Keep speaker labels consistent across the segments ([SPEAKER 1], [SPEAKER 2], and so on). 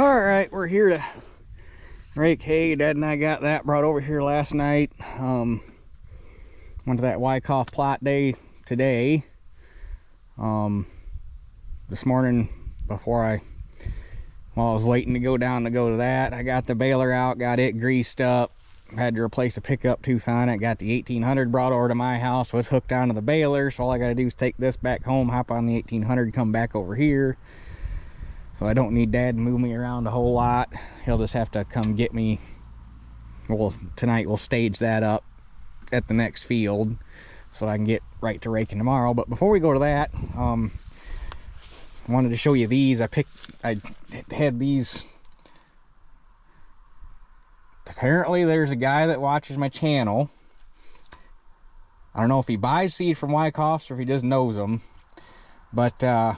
[SPEAKER 1] All right, we're here to rake hay. Dad and I got that brought over here last night. Went to that Wyckoff plot day today. This morning, while I was waiting to go to that, I got the baler out, got it greased up. Had to replace a pickup tooth on it. Got the 1800 brought over to my house, was hooked onto the baler. So all I got to do is take this back home, hop on the 1800, come back over here. So I don't need Dad to move me around a whole lot. He'll just have to come get me. Well, tonight we'll stage that up at the next field so I can get right to raking tomorrow. But before we go to that, I wanted to show you these. I had these. Apparently there's a guy that watches my channel. I don't know if he buys seed from Wyckoffs or if he just knows them, but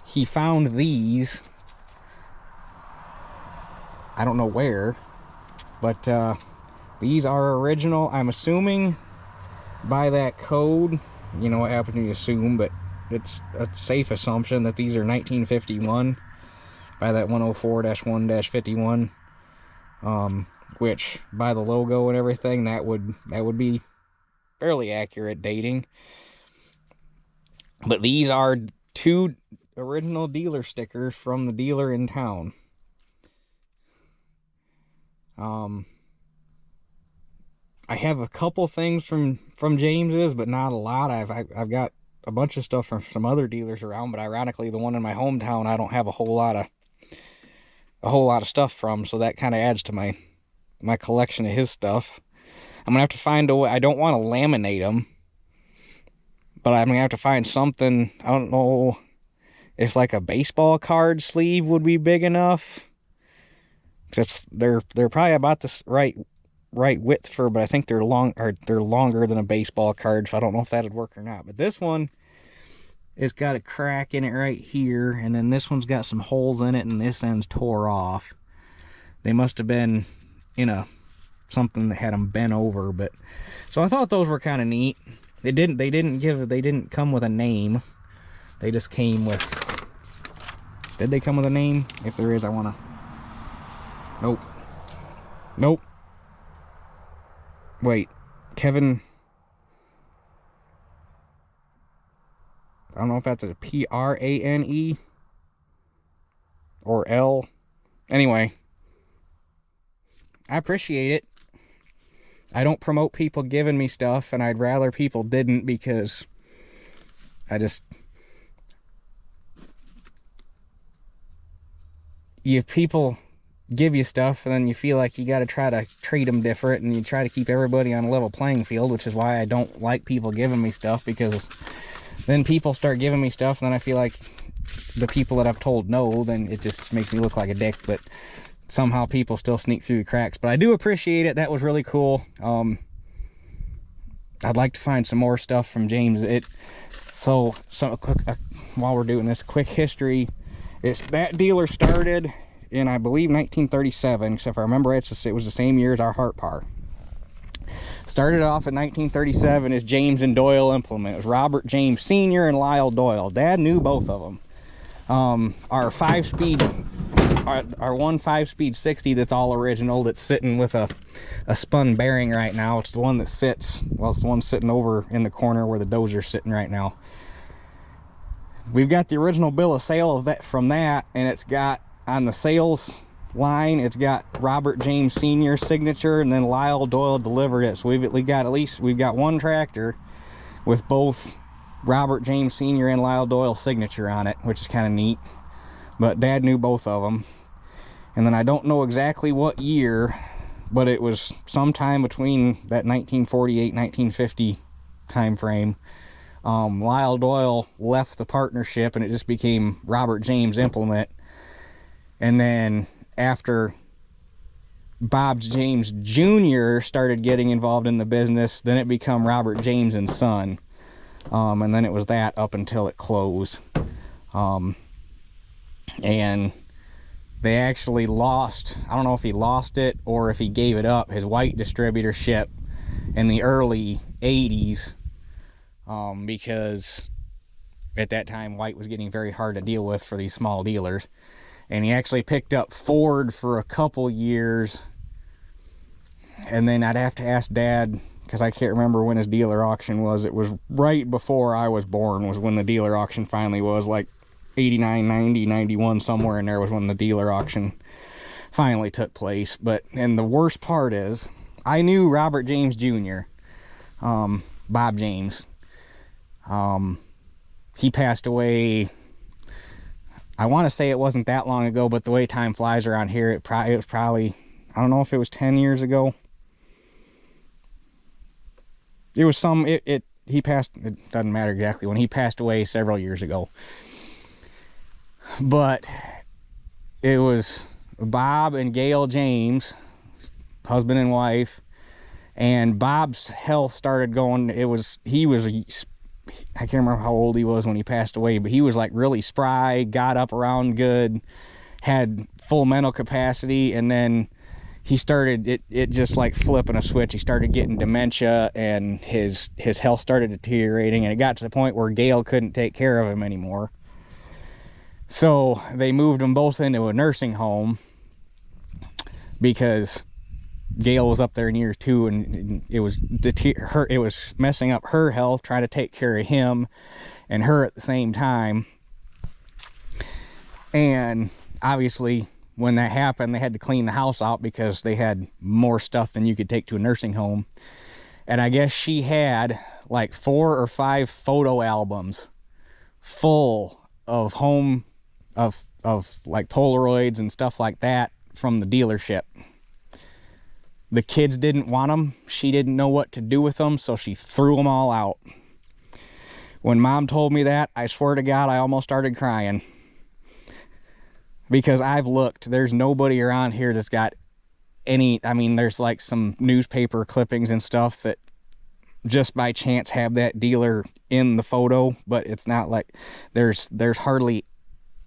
[SPEAKER 1] he found these. I don't know where, but these are original. I'm assuming by that code, you know what happens when you assume, but it's a safe assumption that these are 1951 by that 104-1-51, which by the logo and everything, that would be fairly accurate dating. But these are two original dealer stickers from the dealer in town. I have a couple things from James's, but not a lot. I've got a bunch of stuff from some other dealers around, but ironically the one in my hometown I don't have a whole lot of stuff from, so that kind of adds to my collection of his stuff. I'm gonna have to find a way. I don't want to laminate them, but I'm gonna have to find something. I don't know if like a baseball card sleeve would be big enough, because they're probably about the right width for, but I think they're longer than a baseball card, so I don't know if that'd work or not. But this one has got a crack in it right here, and then this one's got some holes in it, and this end's tore off. They must have been in something that had them bent over, but so I thought those were kind of neat. They didn't come with a name. They just came with. Did they come with a name? If there is, I wanna. Nope. Wait, Kevin. I don't know if that's a Prane or L. Anyway, I appreciate it. I don't promote people giving me stuff, and I'd rather people didn't, because people give you stuff and then you feel like you got to try to treat them different, and you try to keep everybody on a level playing field, which is why I don't like people giving me stuff, because then people start giving me stuff and then I feel like the people that I've told no, then it just makes me look like a dick. But somehow people still sneak through the cracks. But I do appreciate it. That was really cool. I'd like to find some more stuff from James. While we're doing this, quick history. That dealer started in, I believe, 1937, except if I remember it was the same year as our Heart Par. Started off in 1937 as James and Doyle Implement. It was Robert James Sr. and Lyle Doyle. Dad knew both of them. Our 5-speed, our one 5-speed 60 that's all original, that's sitting with a spun bearing right now. It's the one that sits, well, it's the one sitting over in the corner where the dozer's sitting right now. We've got the original bill of sale of that from that, and it's got on the sales line, it's got Robert James Sr. signature, and then Lyle Doyle delivered it. So we've got one tractor with both Robert James Sr. and Lyle Doyle signature on it, which is kind of neat. But Dad knew both of them. And then I don't know exactly what year, but it was sometime between that 1948 1950 time frame. Lyle Doyle left the partnership and it just became Robert James Implement. And then after Bob James Jr. started getting involved in the business, then it became Robert James and Son. And then it was that up until it closed. And they actually lost, I don't know if he lost it or if he gave it up, his white distributorship in the early 80s, because at that time white was getting very hard to deal with for these small dealers. and he actually picked up Ford for a couple years. And then I'd have to ask Dad, because I can't remember when his dealer auction was. It was right before I was born was when the dealer auction finally was, like 89, 90, 91, somewhere in there was when the dealer auction finally took place. But, and the worst part is, I knew Robert James Jr., Bob James. He passed away, I want to say it wasn't that long ago, but the way time flies around here, it was probably, I don't know if it was 10 years ago. It was some, he passed, it doesn't matter exactly when, he passed away several years ago. But it was Bob and Gail James, husband and wife, and Bob's health started going, I can't remember how old he was when he passed away, but he was like really spry, got up around good, had full mental capacity, and then he started, it just like flipping a switch. He started getting dementia, and his health started deteriorating, and it got to the point where Gail couldn't take care of him anymore. So they moved them both into a nursing home because Gail was up there in years 2, and it was messing up her health, trying to take care of him and her at the same time. And obviously when that happened, they had to clean the house out because they had more stuff than you could take to a nursing home. And I guess she had like 4 or 5 photo albums full of of like Polaroids and stuff like that from the dealership. The kids didn't want them. She didn't know what to do with them, so she threw them all out. When Mom told me that, I swear to God, I almost started crying. Because I've looked, there's nobody around here that's got any, I mean, there's like some newspaper clippings and stuff that just by chance have that dealer in the photo, but it's not like, there's hardly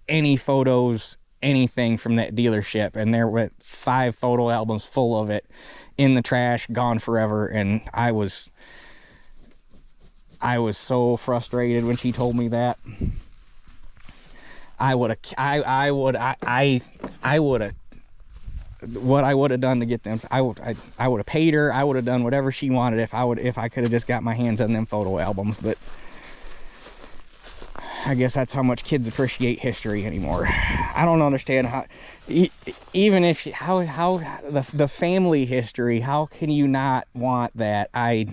[SPEAKER 1] any photos, anything from that dealership, and there were 5 photo albums full of it in the trash, gone forever. And I was so frustrated when she told me that. what I would have done to get them, I would have paid her. I would have done whatever she wanted if I could have just got my hands on them photo albums. But I guess that's how much kids appreciate history anymore. I don't understand how, even if how the family history, how can you not want that? I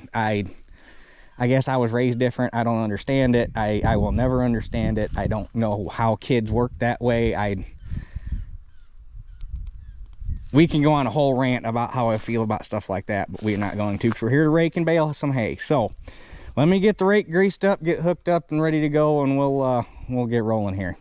[SPEAKER 1] guess I was raised different. I don't understand it. I will never understand it. I don't know how kids work that way. We can go on a whole rant about how I feel about stuff like that, but we're not going to, because we're here to rake and bale some hay. So let me get the rake greased up, get hooked up and ready to go, and we'll get rolling here.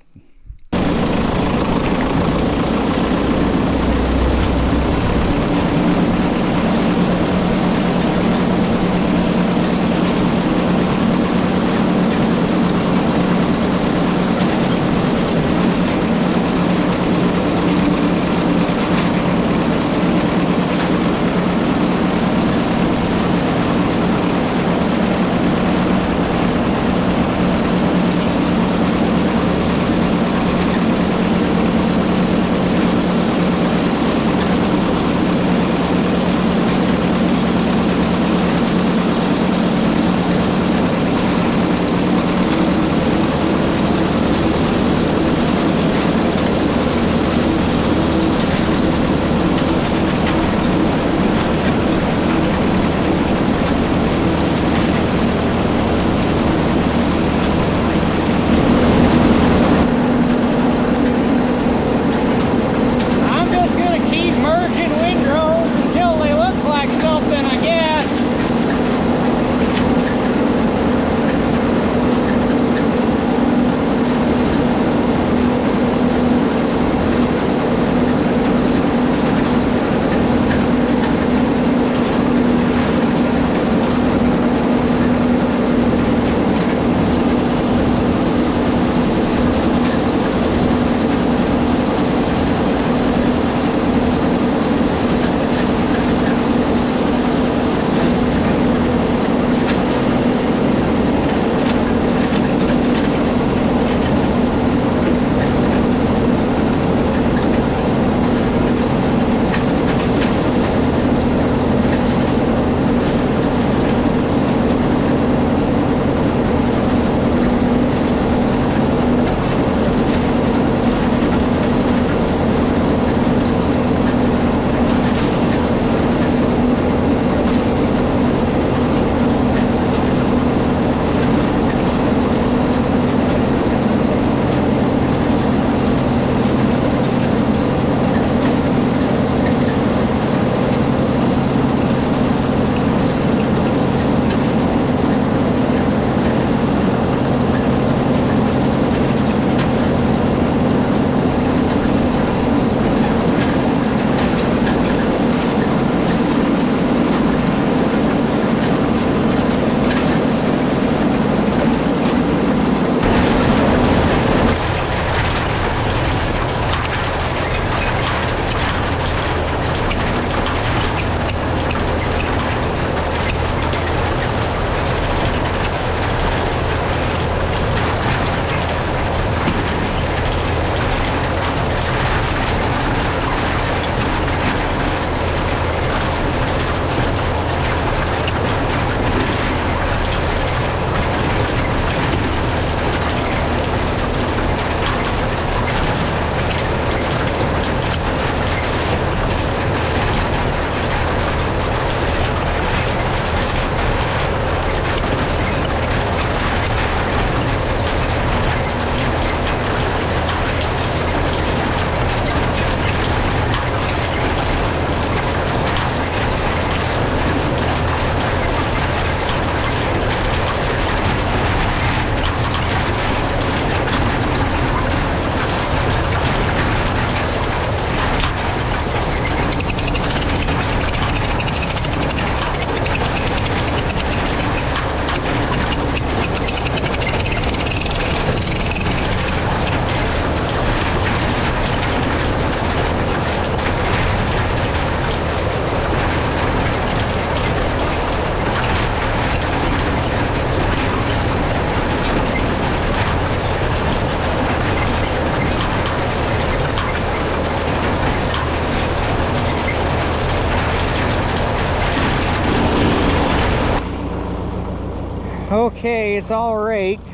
[SPEAKER 1] okay. It's all raked.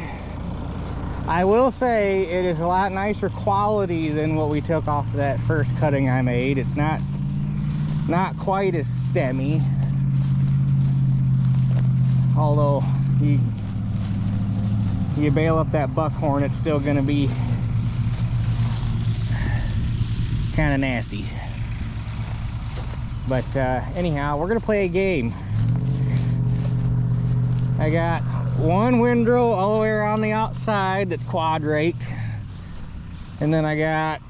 [SPEAKER 1] I will say it is a lot nicer quality than what we took off of that first cutting I made. It's not quite as stemmy. Although you bail up that buckhorn, it's still gonna be kind of nasty. But anyhow, we're gonna play a game. I got one windrow all the way around the outside that's quad raked, and then I got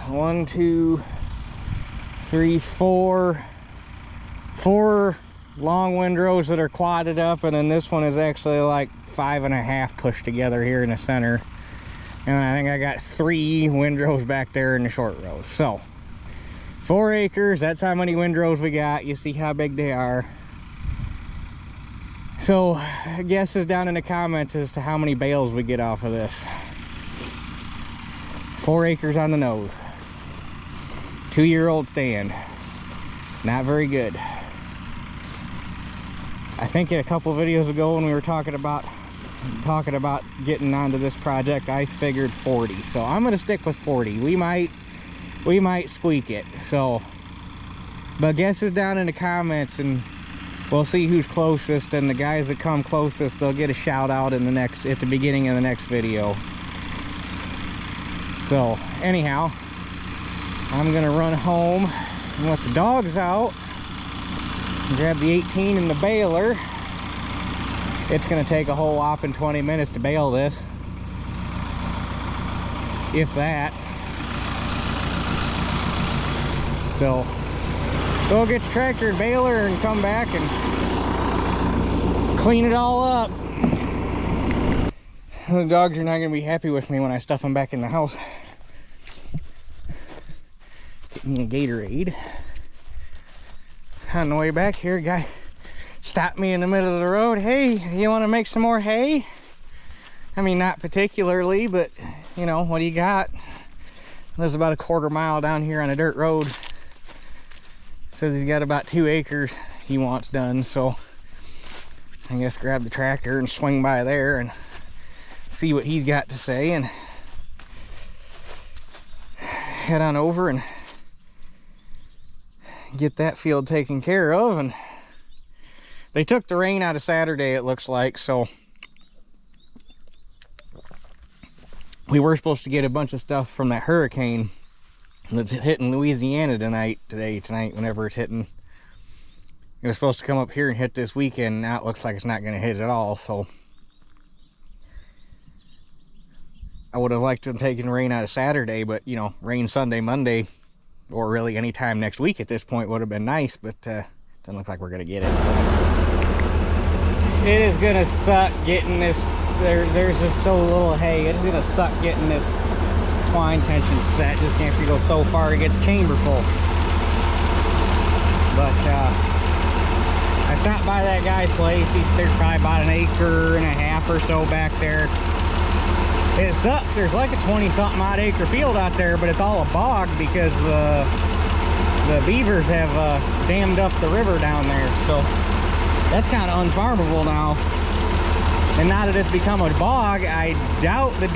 [SPEAKER 1] 1, 2, 3, 4 long windrows that are quadded up, and then this one is actually like 5.5 pushed together here in the center. And I think I got 3 windrows back there in the short rows. So 4 acres, that's how many windrows we got. You see how big they are. So guess is down in the comments as to how many bales we get off of this. 4 acres on the nose. 2-year-old stand. Not very good. I think a couple videos ago when we were talking about getting onto this project, I figured 40. So I'm gonna stick with 40. We might squeak it. So, but guess is down in the comments, and we'll see who's closest, and the guys that come closest, they'll get a shout out in the at the beginning of the next video. So anyhow, I'm gonna run home and let the dogs out and grab the 18 and the baler. It's gonna take a whole whopping 20 minutes to bale this, if that. So go get the tractor and baler and come back and clean it all up. The dogs are not going to be happy with me when I stuff them back in the house. Get me a Gatorade. On the way back here, a guy stopped me in the middle of the road. Hey, you want to make some more hay? I mean, not particularly, but you know, what do you got? Lives about a 1/4 mile down here on a dirt road. Says he's got about 2 acres he wants done, so I guess grab the tractor and swing by there and see what he's got to say, and head on over and get that field taken care of. And they took the rain out of Saturday, it looks like, so we were supposed to get a bunch of stuff from that hurricane that's hitting Louisiana tonight, whenever it's hitting. It was supposed to come up here and hit this weekend. Now it looks like it's not going to hit at all, so I would have liked to have taken rain out of Saturday, but you know, rain Sunday, Monday, or really any time next week at this point would have been nice, but doesn't look like we're going to get it. It is going to suck getting this, there's just so little hay. It's going to suck getting this twine tension set. Just can't go so far to get the chamber full. But I stopped by that guy's place. There's probably about 1.5 acres or so back there. It sucks. There's like a 20-something odd acre field out there, but it's all a bog because the beavers have dammed up the river down there. So that's kind of unfarmable now. And now that it's become a bog, I doubt the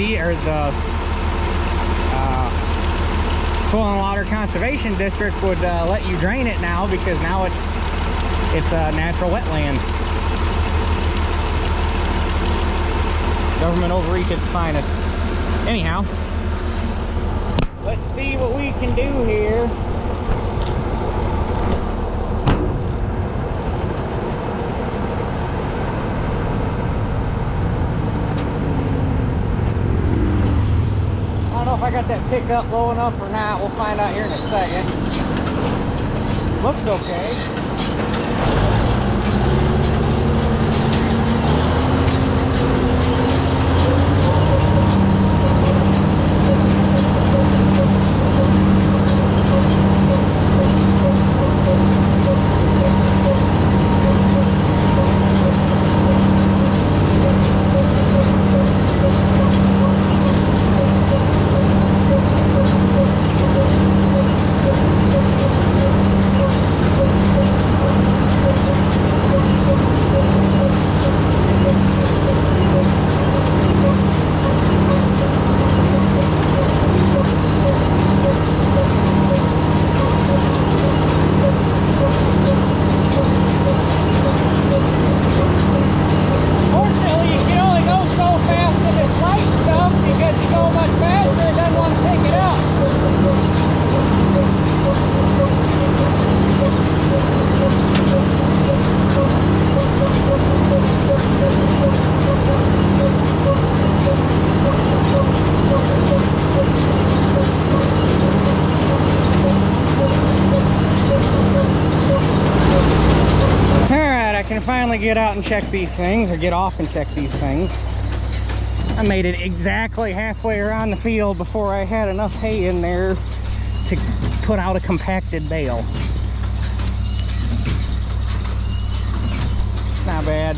[SPEAKER 1] Soil and Water Conservation District would let you drain it now, because now it's natural wetlands. Government overreach at its finest. Anyhow, let's see what we can do here. I don't know if I got that pickup low enough or not. We'll find out here in a second. Looks okay. get out and check these things, or get off and check these things. I made it exactly halfway around the field before I had enough hay in there to put out a compacted bale. It's not bad.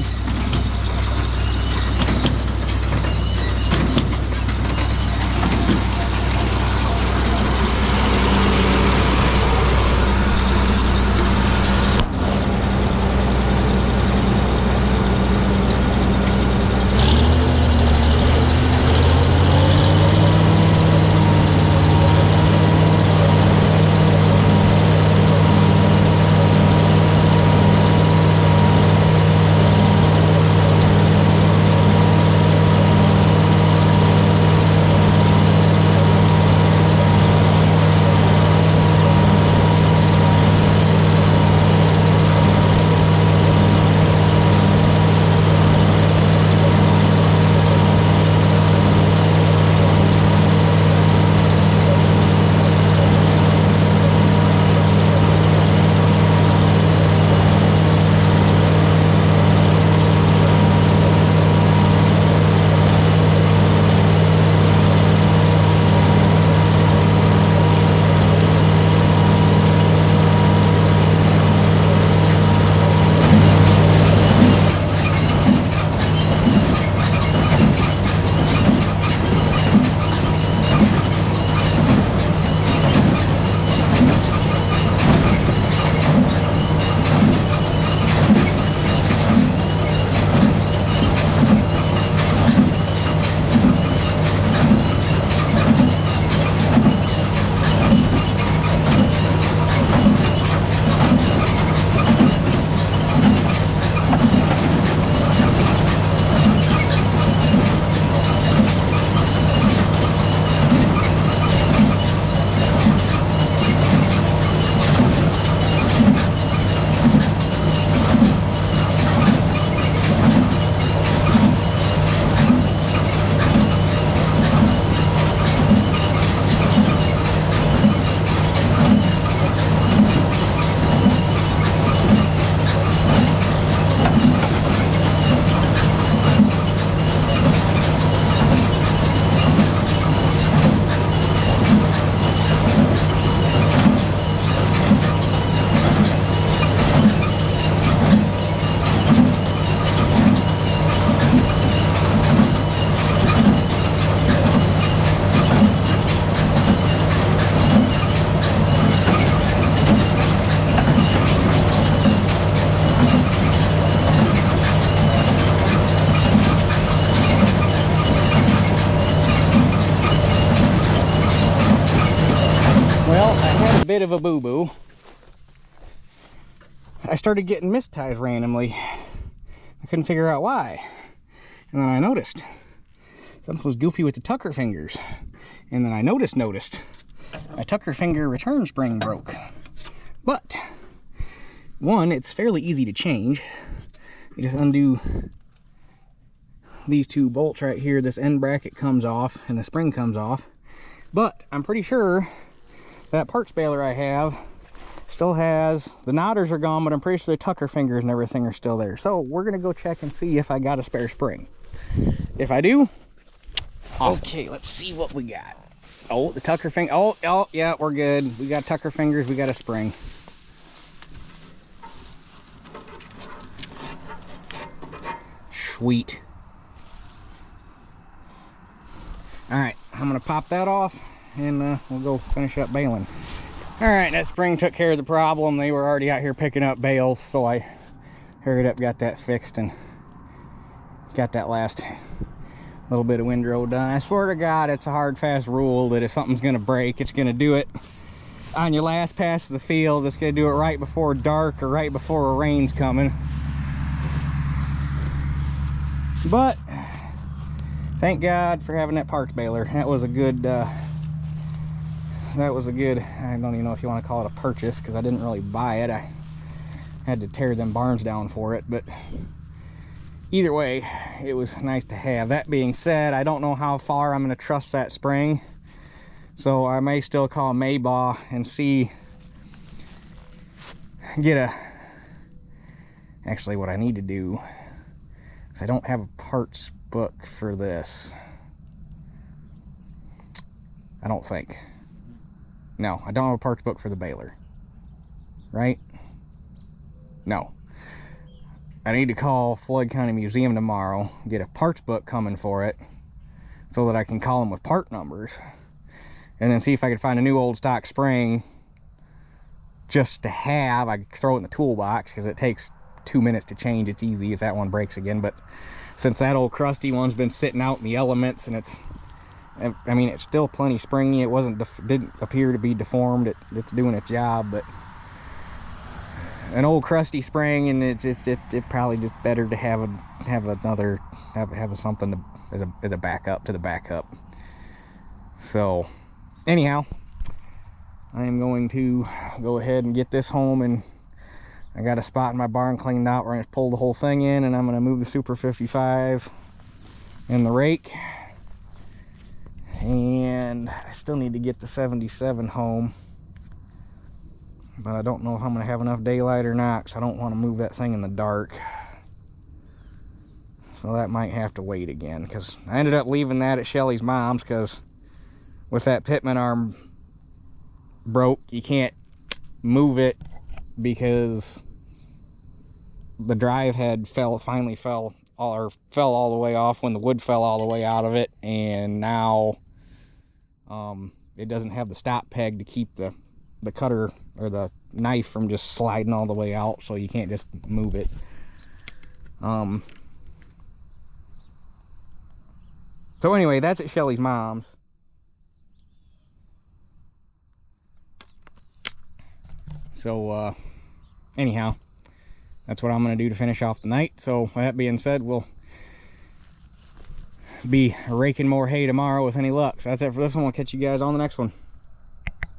[SPEAKER 1] Bit of a boo-boo. I started getting misties randomly. I couldn't figure out why. And then I noticed something was goofy with the tucker fingers. And then I noticed my tucker finger return spring broke. But one, it's fairly easy to change. You just undo these two bolts right here. This end bracket comes off and the spring comes off. But I'm pretty sure that parts baler I have still has, the knotters are gone, but I'm pretty sure the tucker fingers and everything are still there. So we're gonna go check and see if I got a spare spring. If I do, okay, let's see what we got. Oh, the tucker finger, oh, yeah, we're good. We got tucker fingers, we got a spring. Sweet. All right, I'm gonna pop that off and we'll go finish up baling. All right, that spring took care of the problem. They were already out here picking up bales, so I hurried up, got that fixed, and got that last little bit of windrow done. I swear to God, it's a hard, fast rule that if something's gonna break, it's gonna do it on your last pass of the field. It's gonna do it right before dark or right before a rain's coming. But thank God for having that parts baler. That was a good I don't even know if you want to call it a purchase, because I didn't really buy it. I had to tear them barns down for it, but either way, it was nice to have. That being said, I don't know how far I'm going to trust that spring, so I may still call Maybaugh and see, get a Actually, what I need to do is I don't have a parts book for this. I don't think. No, I don't have a parts book for the baler. Right? No. I need to call Floyd County Museum tomorrow, get a parts book coming for it, so that I can call them with part numbers, and then see if I can find a new old stock spring just to have. I could throw it in the toolbox because it takes 2 minutes to change. It's easy if that one breaks again, but since that old crusty one's been sitting out in the elements and I mean, it's still plenty springy. It didn't appear to be deformed. It's doing its job, but an old crusty spring, and it probably just better to have something as a backup to the backup. So anyhow, I am going to go ahead and get this home, and I got a spot in my barn cleaned out where I just pulled the whole thing in, and I'm going to move the Super 55 in the rake. And I still need to get the 77 home, but I don't know if I'm going to have enough daylight or not, because I don't want to move that thing in the dark. So that might have to wait again, because I ended up leaving that at Shelly's mom's, because with that pitman arm broke, you can't move it because the drive head finally fell all the way off when the wood fell all the way out of it, and now it doesn't have the stop peg to keep the cutter or the knife from just sliding all the way out, so you can't just move it. So anyway, that's at Shelly's mom's. So anyhow, that's what I'm going to do to finish off the night. So with that being said, we'll be raking more hay tomorrow with any luck. So that's it for this one. We'll catch you guys on the next one.